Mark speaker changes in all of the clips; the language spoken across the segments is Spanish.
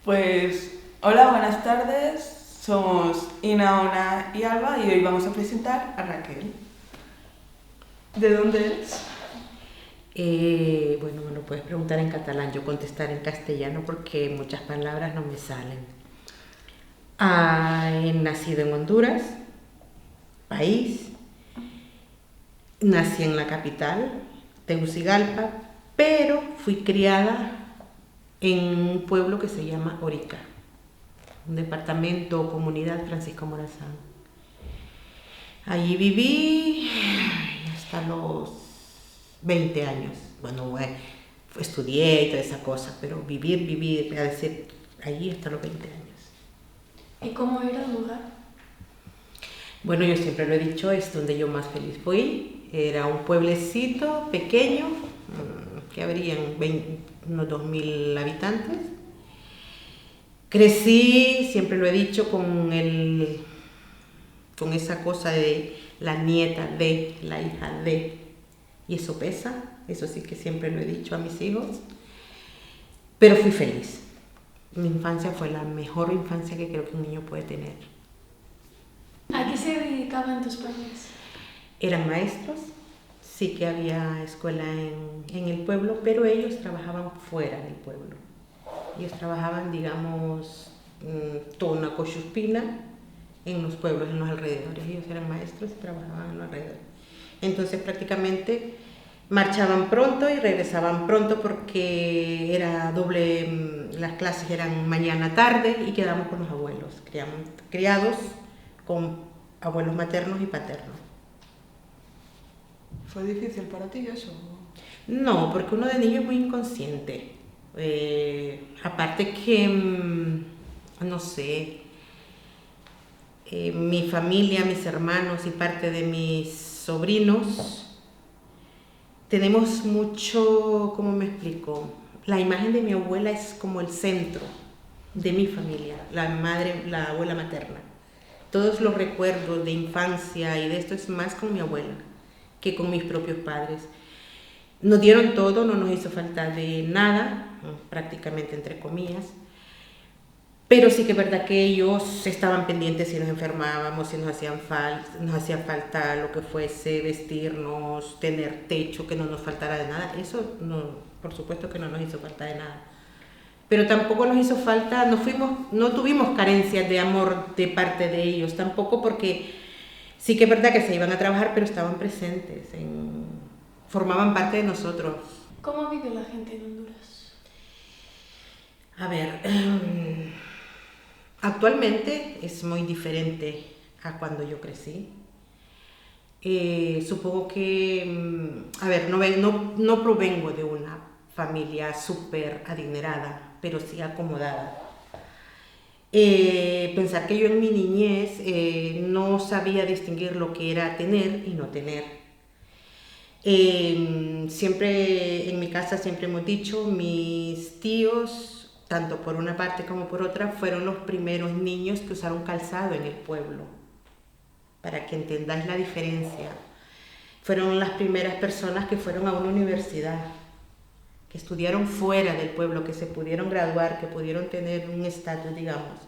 Speaker 1: Pues hola, buenas tardes. Somos Ina, Ona y Alba y hoy vamos a presentar a Raquel. ¿De dónde eres?
Speaker 2: Bueno, me lo puedes preguntar en catalán, yo contestar en castellano porque muchas palabras no me salen. He nacido en Honduras, país. Nací en la capital, Tegucigalpa, pero fui criada en un pueblo que se llama Orica, un departamento o comunidad Francisco Morazán. Allí viví hasta los 20 años. Bueno, estudié y toda esa cosa, pero vivir, voy a decir, allí hasta los 20 años.
Speaker 3: ¿Y cómo era el lugar?
Speaker 2: Bueno, yo siempre lo he dicho, es donde yo más feliz fui. Era un pueblecito pequeño, que habrían unos 2000 habitantes. Crecí, siempre lo he dicho, con esa cosa de la nieta de, la hija de, y eso pesa, eso sí que siempre lo he dicho a mis hijos, pero fui feliz. Mi infancia fue la mejor infancia que creo que un niño puede tener.
Speaker 3: ¿A qué se dedicaban tus padres?
Speaker 2: Eran maestros, sí que había escuela en el pueblo, pero ellos trabajaban fuera del pueblo. Ellos trabajaban, digamos, toda una cochuspina en los pueblos, en los alrededores. Ellos eran maestros y trabajaban en los alrededores. Entonces prácticamente marchaban pronto y regresaban pronto porque era doble, las clases eran mañana-tarde y quedamos con los abuelos, criados con abuelos maternos y paternos.
Speaker 1: ¿Fue difícil para ti eso?
Speaker 2: No, porque uno de niño es muy inconsciente. Aparte que, no sé, mi familia, mis hermanos y parte de mis sobrinos, tenemos mucho, ¿cómo me explico? La imagen de mi abuela es como el centro de mi familia, la madre, la abuela materna. Todos los recuerdos de infancia y de esto es más con mi abuela que con mis propios padres. Nos dieron todo, no nos hizo falta de nada, prácticamente entre comillas, pero sí que es verdad que ellos estaban pendientes si nos enfermábamos, si nos hacía falta lo que fuese, vestirnos, tener techo, que no nos faltara de nada. Eso no, por supuesto que no nos hizo falta de nada. Pero tampoco nos hizo falta, no tuvimos carencias de amor de parte de ellos, tampoco, porque sí que es verdad que se iban a trabajar, pero estaban presentes, formaban parte de nosotros.
Speaker 3: ¿Cómo vive la gente en Honduras?
Speaker 2: A ver, actualmente es muy diferente a cuando yo crecí. Supongo que, a ver, no provengo de una familia súper adinerada, pero sí acomodada. Pensar que yo en mi niñez no sabía distinguir lo que era tener y no tener. Siempre en mi casa siempre hemos dicho, mis tíos, tanto por una parte como por otra, fueron los primeros niños que usaron calzado en el pueblo, para que entendáis la diferencia. Fueron las primeras personas que fueron a una universidad, que estudiaron fuera del pueblo, que se pudieron graduar, que pudieron tener un estatus, digamos.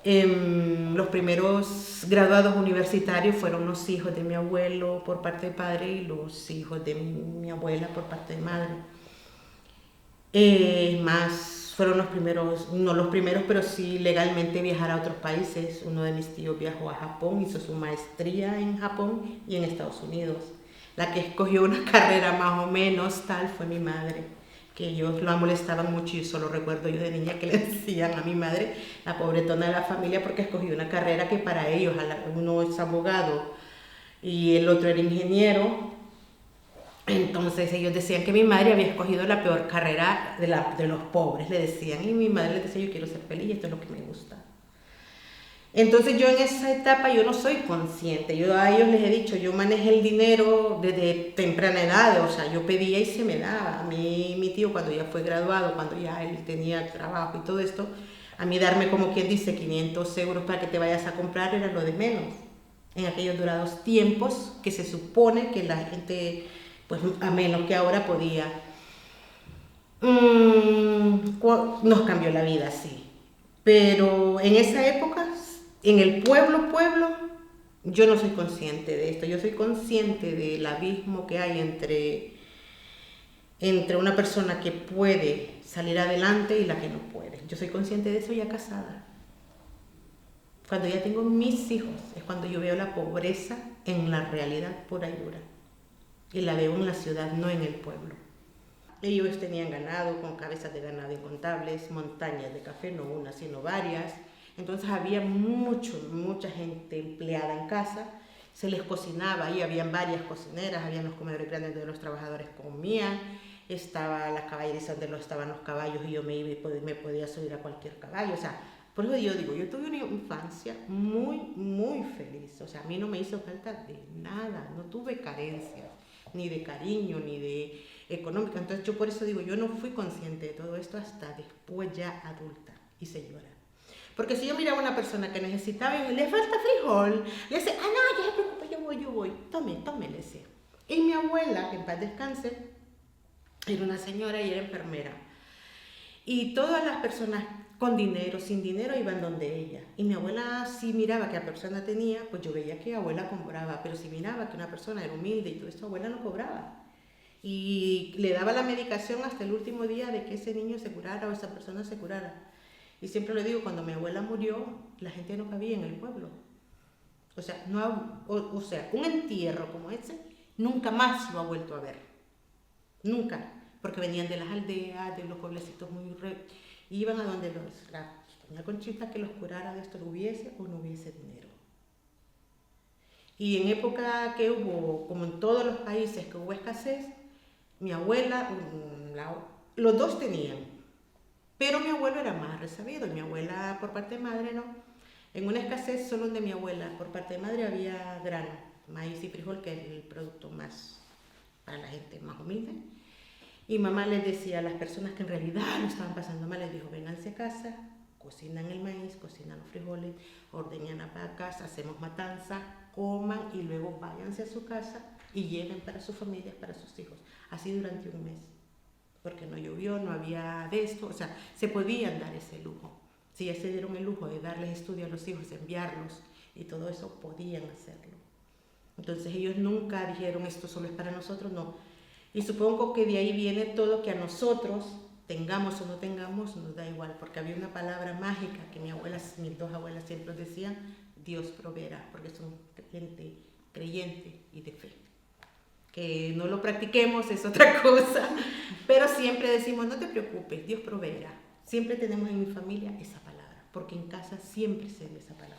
Speaker 2: Los primeros graduados universitarios fueron los hijos de mi abuelo por parte de padre y los hijos de mi abuela por parte de madre. Más fueron los primeros, no los primeros, pero sí legalmente viajar a otros países. Uno de mis tíos viajó a Japón, hizo su maestría en Japón y en Estados Unidos. La que escogió una carrera más o menos tal fue mi madre, que ellos la molestaban mucho y solo recuerdo yo de niña que le decían a mi madre, la pobretona de la familia, porque escogió una carrera que para ellos, uno es abogado y el otro era ingeniero. Entonces ellos decían que mi madre había escogido la peor carrera de los pobres, le decían, y mi madre les decía, yo quiero ser feliz, esto es lo que me gusta. Entonces yo en esa etapa yo no soy consciente, yo a ellos les he dicho, yo manejé el dinero desde temprana edad, o sea, yo pedía y se me daba. A mí, mi tío cuando ya fue graduado, cuando ya él tenía trabajo y todo esto, a mí darme como quien dice 500 euros para que te vayas a comprar era lo de menos. En aquellos dorados tiempos que se supone que la gente, pues a menos que ahora podía. Nos cambió la vida, sí. Pero en esa época, en el pueblo, yo no soy consciente de esto. Yo soy consciente del abismo que hay entre una persona que puede salir adelante y la que no puede. Yo soy consciente de eso ya casada. Cuando ya tengo mis hijos, es cuando yo veo la pobreza en la realidad pura y dura. Y la veo en la ciudad, no en el pueblo. Ellos tenían ganado, con cabezas de ganado incontables, montañas de café, no una, sino varias. Entonces había mucha gente empleada en casa, se les cocinaba, y habían varias cocineras, habían los comedores grandes donde los trabajadores comían, estaba la caballeriza donde estaban los caballos y yo me iba y me podía subir a cualquier caballo. O sea, por eso yo digo, yo tuve una infancia muy feliz. O sea, a mí no me hizo falta de nada, no tuve carencias, ni de cariño, ni de económica. Entonces yo por eso digo, yo no fui consciente de todo esto hasta después ya adulta y señora. Porque si yo miraba a una persona que necesitaba y le falta frijol, le decía, no, ya se preocupe, yo voy, tome, le decía. Y mi abuela, que en paz descanse, era una señora y era enfermera. Y todas las personas con dinero, sin dinero, iban donde ella. Y mi abuela, si miraba que la persona tenía, pues yo veía que abuela cobraba. Pero si miraba que una persona era humilde y todo eso, abuela no cobraba. Y le daba la medicación hasta el último día de que ese niño se curara o esa persona se curara. Y siempre le digo, cuando mi abuela murió, la gente no cabía en el pueblo. O sea, un entierro como ese, nunca más lo ha vuelto a ver. Nunca. Porque venían de las aldeas, de los pueblecitos iban a donde doña Conchita que los curara de esto, hubiese o no hubiese dinero. Y en época que hubo, como en todos los países que hubo escasez, mi abuela, los dos tenían, pero mi abuelo era más resabido, y mi abuela por parte de madre no. En una escasez solo donde mi abuela por parte de madre había grano, maíz y frijol, que es el producto más para la gente más humilde. Y mamá les decía a las personas que en realidad lo estaban pasando mal, les dijo, vénganse a casa, cocinan el maíz, cocinan los frijoles, ordeñan las vacas, hacemos matanza, coman y luego váyanse a su casa y lleven para sus familias, para sus hijos. Así durante un mes, porque no llovió, no había de esto, o sea, se podían dar ese lujo. Si ya se dieron el lujo de darles estudio a los hijos, enviarlos y todo eso, podían hacerlo. Entonces ellos nunca dijeron esto solo es para nosotros, no. Y supongo que de ahí viene todo, que a nosotros, tengamos o no tengamos, nos da igual, porque había una palabra mágica que mis dos abuelas siempre decían, Dios proveerá, porque son creyente y de fe. Que no lo practiquemos es otra cosa, pero siempre decimos, no te preocupes, Dios proveerá. Siempre tenemos en mi familia esa palabra, porque en casa siempre se ve esa palabra.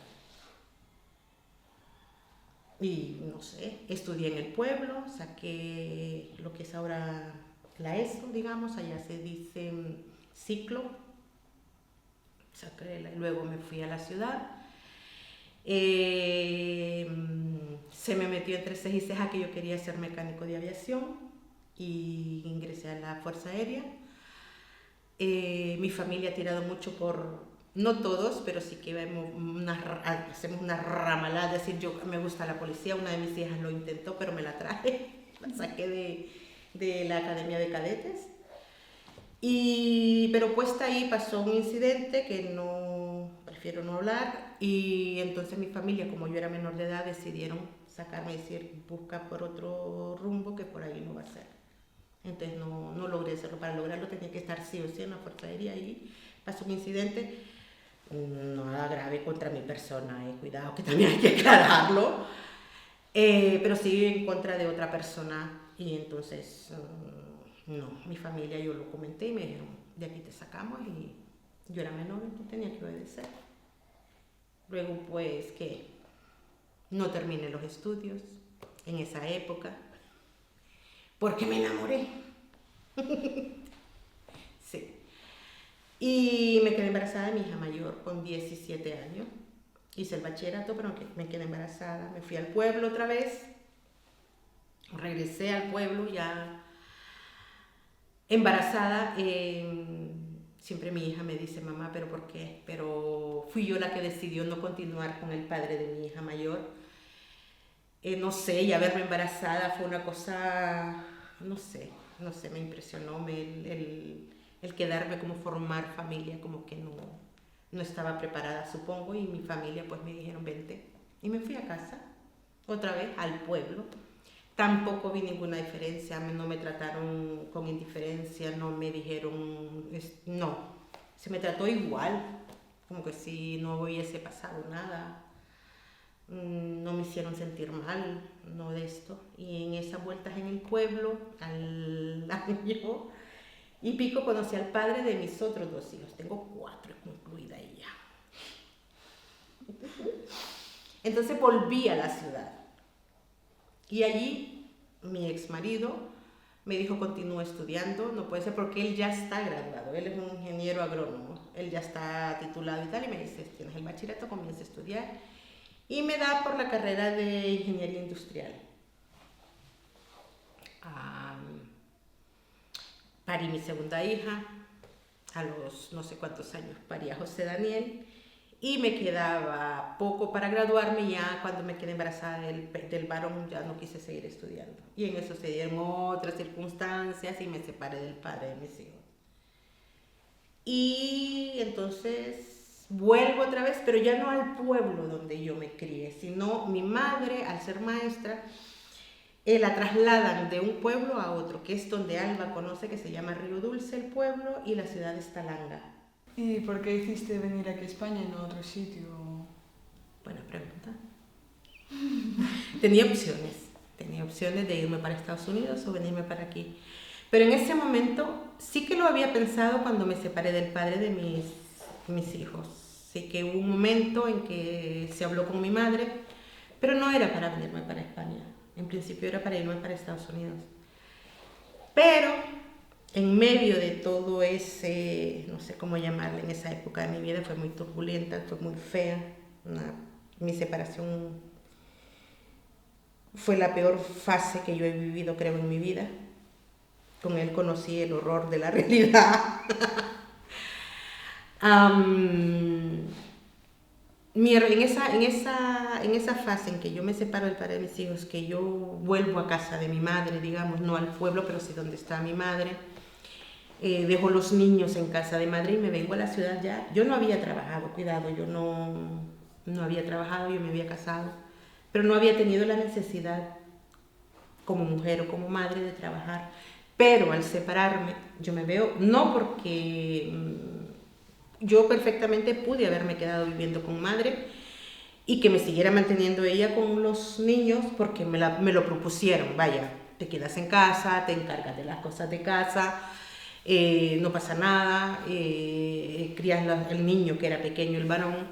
Speaker 2: Y no sé, estudié en el pueblo, saqué lo que es ahora la ESO, digamos, allá se dice ciclo, luego me fui a la ciudad. Se me metió entre ceja y ceja que yo quería ser mecánico de aviación y ingresé a la Fuerza Aérea. Mi familia ha tirado mucho por, no todos, pero sí que hacemos una ramalada, es decir, me gusta la policía, una de mis hijas lo intentó, pero me la traje, la saqué de la academia de cadetes. Pero puesta ahí pasó un incidente que prefiero no hablar, y entonces mi familia, como yo era menor de edad, decidieron sacarme y decir, busca por otro rumbo que por ahí no va a ser. Entonces no logré hacerlo. Para lograrlo tenía que estar sí o sí en la Fuerza Aérea, y pasó un incidente, nada grave contra mi persona, cuidado que también hay que aclararlo, pero sí en contra de otra persona, y entonces no, mi familia, yo lo comenté y me dijeron, de aquí te sacamos, y yo era menor, entonces tenía que obedecer. Luego pues que no terminé los estudios en esa época, porque me enamoré. Sí. Y me quedé embarazada de mi hija mayor con 17 años. Hice el bachillerato, pero me quedé embarazada. Me fui al pueblo otra vez. Regresé al pueblo ya embarazada. Siempre mi hija me dice, mamá, ¿pero por qué? Pero fui yo la que decidió no continuar con el padre de mi hija mayor. No sé, y verme embarazada fue una cosa, no sé, no sé, me impresionó el quedarme, como formar familia, como que no estaba preparada, supongo, y mi familia pues me dijeron vente. Y me fui a casa, otra vez al pueblo. Tampoco vi ninguna diferencia, no me trataron con indiferencia, no me dijeron, no, se me trató igual, como que si no hubiese pasado nada. No me hicieron sentir mal, no de esto. Y en esas vueltas en el pueblo, al año y pico, conocí al padre de mis otros 2 hijos. Tengo 4, incluida ella. Entonces volví a la ciudad. Y allí mi ex marido me dijo, continúa estudiando, no puede ser porque él ya está graduado, él es un ingeniero agrónomo, él ya está titulado y tal, y me dice, tienes el bachillerato, comienza a estudiar. Y me da por la carrera de ingeniería industrial. Parí mi segunda hija, a los no sé cuántos años parí a José Daniel, y me quedaba poco para graduarme. Ya cuando me quedé embarazada del varón ya no quise seguir estudiando. Y en eso se dieron otras circunstancias y me separé del padre de mis hijos. Y entonces vuelvo otra vez, pero ya no al pueblo donde yo me crié, sino mi madre, al ser maestra, la trasladan de un pueblo a otro, que es donde Alba conoce, que se llama Río Dulce el pueblo, y la ciudad es Talanga.
Speaker 1: ¿Y por qué hiciste venir aquí a España y no a otro sitio?
Speaker 2: Buena pregunta. Tenía opciones de irme para Estados Unidos o venirme para aquí. Pero en ese momento sí que lo había pensado cuando me separé del padre de mis hijos. Sí que hubo un momento en que se habló con mi madre, pero no era para venirme para España. En principio era para irme para Estados Unidos. Pero en medio de todo ese, no sé cómo llamarle, en esa época de mi vida fue muy turbulenta, fue muy fea. Mi separación fue la peor fase que yo he vivido, creo, en mi vida. Con él conocí el horror de la realidad. En esa fase en que yo me separo del padre de mis hijos, que yo vuelvo a casa de mi madre, digamos, no al pueblo, pero sí donde está mi madre, dejo los niños en casa de madre y me vengo a la ciudad ya. Yo no había trabajado, cuidado, yo no había trabajado, yo me había casado, pero no había tenido la necesidad como mujer o como madre de trabajar. Pero al separarme, yo me veo, no porque yo perfectamente pude haberme quedado viviendo con madre y que me siguiera manteniendo ella con los niños porque me lo propusieron. Vaya, te quedas en casa, te encargas de las cosas de casa, no pasa nada, crías el niño que era pequeño, el varón,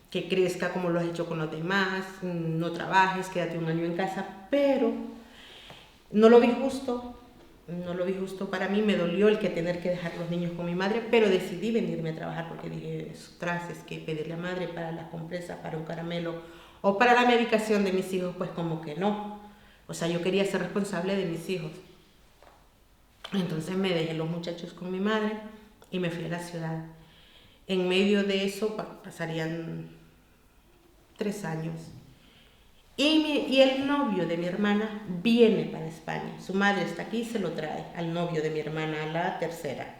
Speaker 2: que crezca como lo has hecho con los demás, no trabajes, quédate un año en casa, pero no lo vi justo. No lo vi justo para mí, me dolió el que tener que dejar los niños con mi madre, pero decidí venirme a trabajar porque dije, tras es que pedirle a madre para las compresas, para un caramelo o para la medicación de mis hijos, pues como que no. O sea, yo quería ser responsable de mis hijos. Entonces me dejé los muchachos con mi madre y me fui a la ciudad. En medio de eso pasarían 3 años. Y el novio de mi hermana viene para España. Su madre está aquí y se lo trae al novio de mi hermana, la tercera.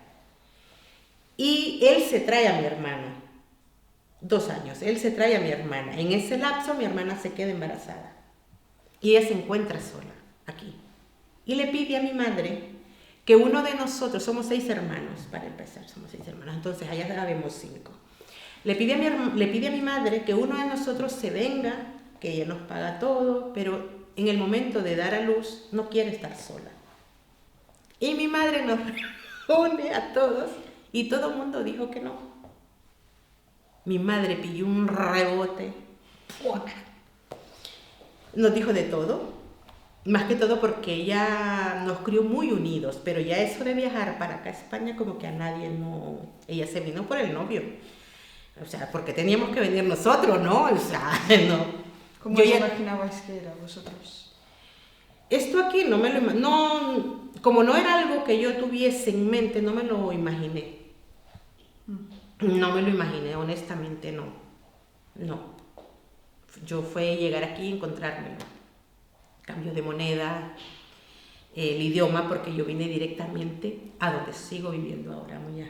Speaker 2: Y él se trae a mi hermana. 2 años. Él se trae a mi hermana. En ese lapso mi hermana se queda embarazada. Y ella se encuentra sola aquí. Y le pide a mi madre que uno de nosotros, somos 6 hermanos, para empezar, somos 6 hermanos. Entonces allá habemos 5. Le pide a mi madre que uno de nosotros se venga, que ella nos paga todo, pero en el momento de dar a luz no quiere estar sola. Y mi madre nos reúne a todos y todo el mundo dijo que no. Mi madre pilló un rebote. Nos dijo de todo, más que todo porque ella nos crió muy unidos, pero ya eso de viajar para acá a España como que a nadie no... Ella se vino por el novio. O sea, porque teníamos que venir nosotros, ¿no? O sea, no...
Speaker 1: ¿Cómo os imaginabais que era vosotros?
Speaker 2: Esto aquí no me lo no, como no era algo que yo tuviese en mente, no me lo imaginé. No me lo imaginé, honestamente no. No. Yo fue llegar aquí y encontrármelo. Cambio de moneda, el idioma porque yo vine directamente a donde sigo viviendo ahora, Moya.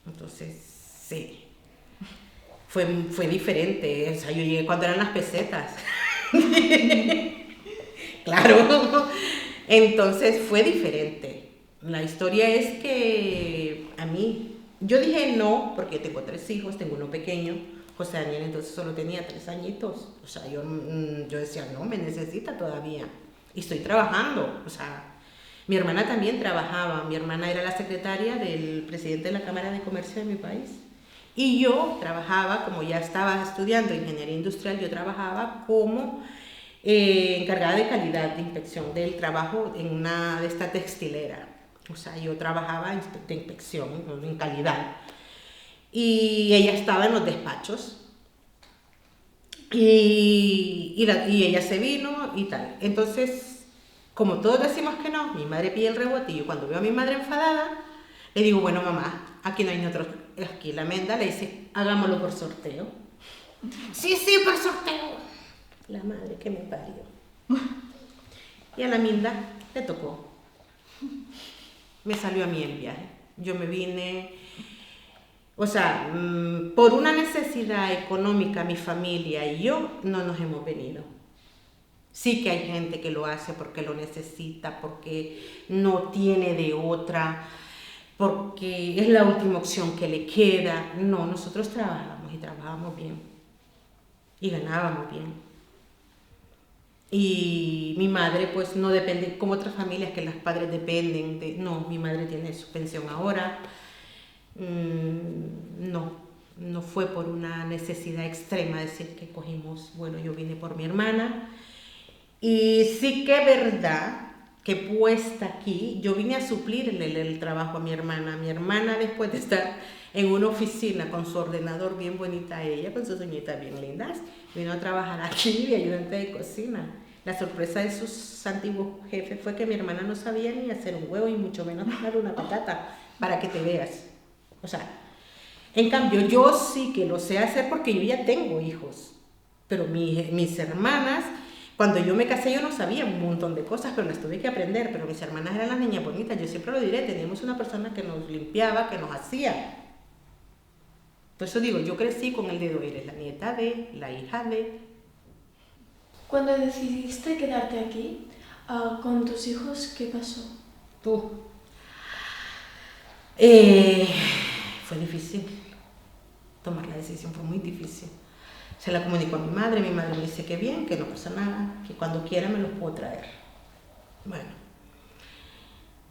Speaker 2: Entonces, sí, fue diferente. O sea, yo llegué cuando eran las pesetas. Claro. Entonces fue diferente. La historia es que a mí, yo dije no, porque tengo 3 hijos, tengo uno pequeño, José Daniel entonces solo tenía 3 añitos. O sea, yo decía, no, me necesita todavía. Y estoy trabajando. O sea, mi hermana también trabajaba. Mi hermana era la secretaria del presidente de la Cámara de Comercio de mi país. Y yo trabajaba, como ya estaba estudiando ingeniería industrial, yo trabajaba como encargada de calidad, de inspección del trabajo en una de esta textilera. O sea, yo trabajaba de inspección, en calidad. Y ella estaba en los despachos. Y ella se vino y tal. Entonces, como todos decimos que no, mi madre pide el rebote y yo cuando veo a mi madre enfadada, le digo, bueno mamá, aquí no hay nosotros, aquí la Menda le dice, hagámoslo por sorteo. Sí, por sorteo. La madre que me parió. Y a la Minda le tocó. Me salió a mí el viaje. Yo me vine, o sea, por una necesidad económica, mi familia y yo no nos hemos venido. Sí que hay gente que lo hace porque lo necesita, porque no tiene de otra, porque es la última opción que le queda. No, nosotros trabajamos y trabajábamos bien. Y ganábamos bien. Y mi madre pues no depende, como otras familias que las padres dependen de... No, mi madre tiene su pensión ahora. No fue por una necesidad extrema decir que cogimos, bueno, yo vine por mi hermana. Y sí que es verdad que puesta aquí, yo vine a suplirle el trabajo a mi hermana. Mi hermana, después de estar en una oficina con su ordenador bien bonita, ella con sus uñitas bien lindas, vino a trabajar aquí de ayudante de cocina. La sorpresa de sus antiguos jefes fue que mi hermana no sabía ni hacer un huevo y mucho menos pelar una patata, para que te veas. O sea, en cambio yo sí que lo sé hacer porque yo ya tengo hijos, pero mis hermanas, cuando yo me casé yo no sabía un montón de cosas, pero las tuve que aprender, pero mis hermanas eran las niñas bonitas, yo siempre lo diré, teníamos una persona que nos limpiaba, que nos hacía. Por eso digo, yo crecí con el dedo, eres la nieta de, la hija de.
Speaker 3: Cuando decidiste quedarte aquí, con tus hijos, ¿qué pasó?
Speaker 2: Fue difícil. Tomar la decisión fue muy difícil. Se la comunicó a mi madre me dice que bien, que no pasa nada, que cuando quiera me los puedo traer. Bueno,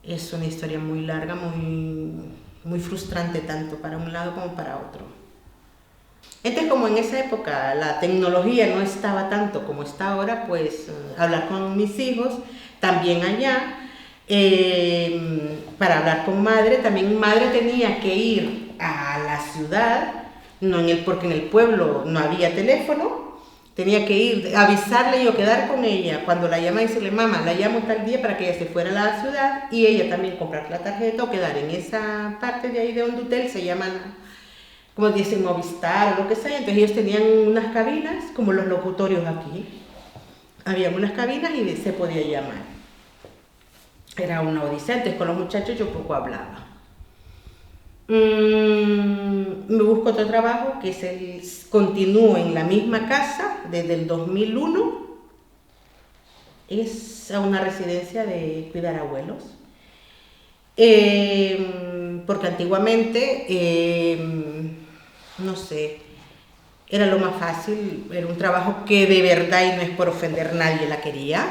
Speaker 2: es una historia muy larga, muy frustrante tanto para un lado como para otro. Entonces, como en esa época la tecnología no estaba tanto como está ahora, pues hablar con mis hijos, también allá, para hablar con madre, también madre tenía que ir a la ciudad, porque en el pueblo no había teléfono, tenía que ir, avisarle yo, quedar con ella, cuando la llama y decirle, mamá, la llamo tal día para que ella se fuera a la ciudad, y ella también comprar la tarjeta o quedar en esa parte de ahí de Hondutel, se llaman, como dicen, Movistar o lo que sea. Entonces ellos tenían unas cabinas, como los locutorios aquí, había unas cabinas y se podía llamar. Era una odisea, entonces con los muchachos yo poco hablaba. Me busco otro trabajo que continúo en la misma casa desde el 2001. Es a una residencia de cuidar abuelos. Porque antiguamente, no sé, era lo más fácil, era un trabajo que de verdad, y no es por ofender, nadie la quería.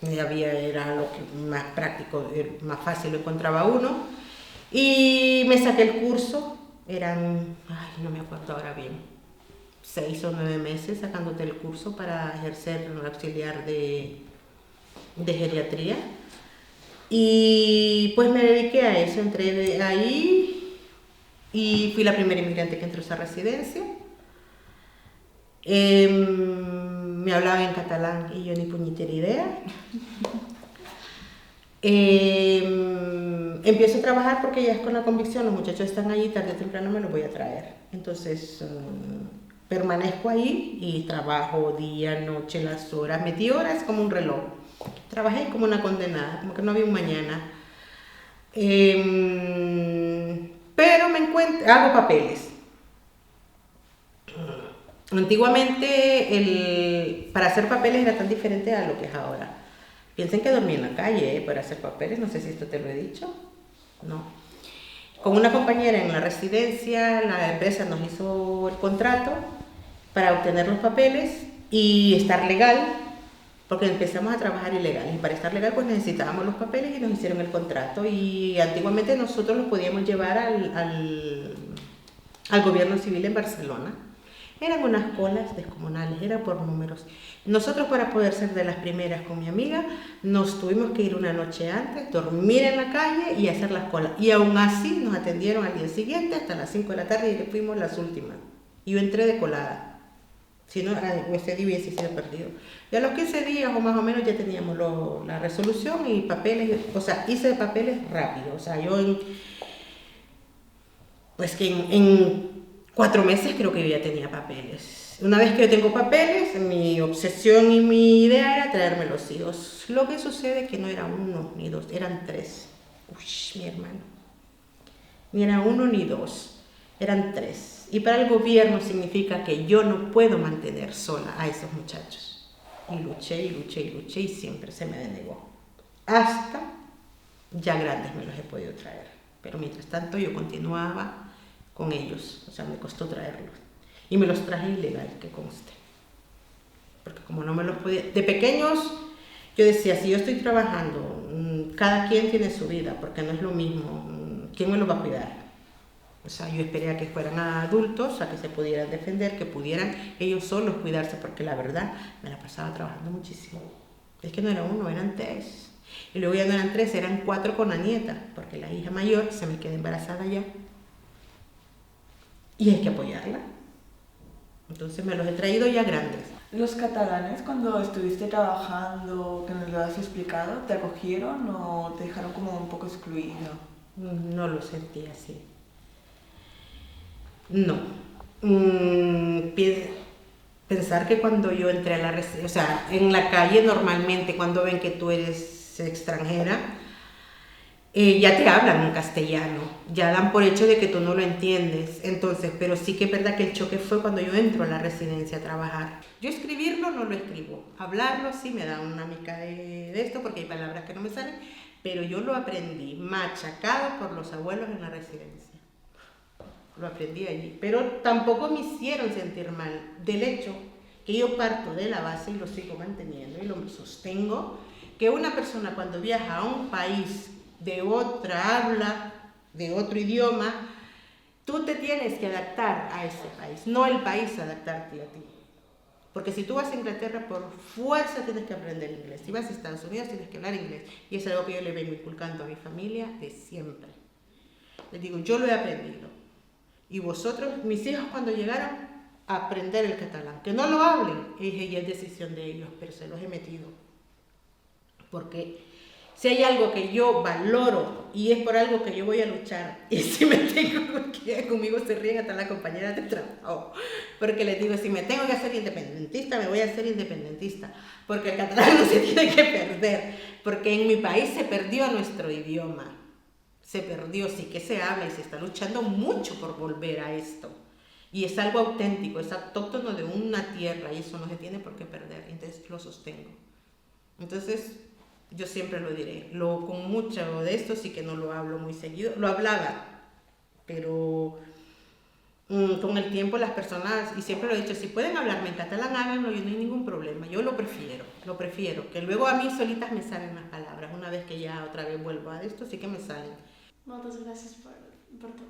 Speaker 2: Era lo que más práctico, más fácil lo encontraba uno. Y me saqué el curso, no me acuerdo ahora bien, 6 o 9 meses sacándote el curso para ejercer un auxiliar de geriatría. Y pues me dediqué a eso, entré ahí y fui la primera inmigrante que entró a esa residencia. Me hablaba en catalán y yo ni puñetera idea. Empiezo a trabajar porque ya es con la convicción, los muchachos están allí, tarde o temprano me los voy a traer. Entonces permanezco ahí y trabajo día, noche, las horas, metí horas como un reloj. Trabajé como una condenada, como que no había un mañana. Pero hago papeles. Antiguamente para hacer papeles era tan diferente a lo que es ahora. Piensen que dormí en la calle para hacer papeles, no sé si esto te lo he dicho. No. Con una compañera en la residencia, la empresa nos hizo el contrato para obtener los papeles y estar legal, porque empezamos a trabajar ilegal. Y para estar legal pues necesitábamos los papeles y nos hicieron el contrato. Y antiguamente nosotros los podíamos llevar al gobierno civil en Barcelona. Eran unas colas descomunales, era por números. Nosotros, para poder ser de las primeras con mi amiga, nos tuvimos que ir una noche antes, dormir en la calle y hacer las colas. Y aún así nos atendieron al día siguiente hasta las 5 de la tarde y fuimos las últimas. Y yo entré de colada. Si no, ese día hubiese sido perdido. Y a los 15 días o más o menos ya teníamos la resolución y papeles, o sea, hice papeles rápido. O sea, yo en 4 meses creo que yo ya tenía papeles. Una vez que yo tengo papeles, mi obsesión y mi idea era traerme los hijos. Lo que sucede es que no era 1 ni 2, eran 3. Uy, mi hermano. Ni era 1 ni 2, eran 3. Y para el gobierno significa que yo no puedo mantener sola a esos muchachos. Y luché y luché y luché y siempre se me denegó. Hasta ya grandes me los he podido traer. Pero mientras tanto yo continuaba con ellos, o sea, me costó traerlos. Y me los traje ilegal, que conste. Porque como no me los podía... De pequeños, yo decía, si yo estoy trabajando, cada quien tiene su vida, porque no es lo mismo. ¿Quién me los va a cuidar? O sea, yo esperé a que fueran adultos, a que se pudieran defender, que pudieran ellos solos cuidarse, porque la verdad, me la pasaba trabajando muchísimo. Es que no era 1, eran 3. Y luego ya no eran 3, eran 4 con la nieta, porque la hija mayor se me quedó embarazada ya. Y hay que apoyarla. Entonces me los he traído ya grandes.
Speaker 1: ¿Los catalanes, cuando estuviste trabajando, que nos lo has explicado, te acogieron o te dejaron como un poco excluido?
Speaker 2: No lo sentí así. No. Pensar que cuando yo entré a la residencia, o sea, en la calle normalmente cuando ven que tú eres extranjera, ya te hablan en castellano, ya dan por hecho de que tú no lo entiendes. Entonces, pero sí que es verdad que el choque fue cuando yo entro a la residencia a trabajar. Yo escribirlo no lo escribo, hablarlo sí me da una mica de esto porque hay palabras que no me salen, pero yo lo aprendí machacado por los abuelos en la residencia. Lo aprendí allí, pero tampoco me hicieron sentir mal del hecho que yo parto de la base y lo sigo manteniendo y lo sostengo, que una persona cuando viaja a un país de otra habla, de otro idioma, tú te tienes que adaptar a ese país, no el país adaptarte a ti. Porque si tú vas a Inglaterra, por fuerza tienes que aprender inglés. Si vas a Estados Unidos, tienes que hablar inglés. Y es algo que yo le vengo inculcando a mi familia de siempre. Les digo, yo lo he aprendido. Y vosotros, mis hijos, cuando llegaron, a aprender el catalán. Que no lo hablen, es decisión de ellos, pero se los he metido. Porque si hay algo que yo valoro y es por algo que yo voy a luchar, y si me tengo que conmigo se ríen hasta las compañeras de trabajo, porque les digo, si me tengo que hacer independentista, me voy a hacer independentista, porque el catalán no se tiene que perder, porque en mi país se perdió nuestro idioma, se perdió, sí que se habla y se está luchando mucho por volver a esto, y es algo auténtico, es autóctono de una tierra y eso no se tiene por qué perder, entonces lo sostengo. Entonces, yo siempre lo diré, con mucho de esto sí que no lo hablo muy seguido, lo hablaba, pero con el tiempo las personas, y siempre lo he dicho, si pueden hablarme en catalán, háganlo, yo no hay ningún problema, yo lo prefiero, que luego a mí solitas me salen las palabras, una vez que ya otra vez vuelvo a esto, sí que me salen.
Speaker 3: Moltes gràcies per tot.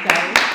Speaker 2: Chao.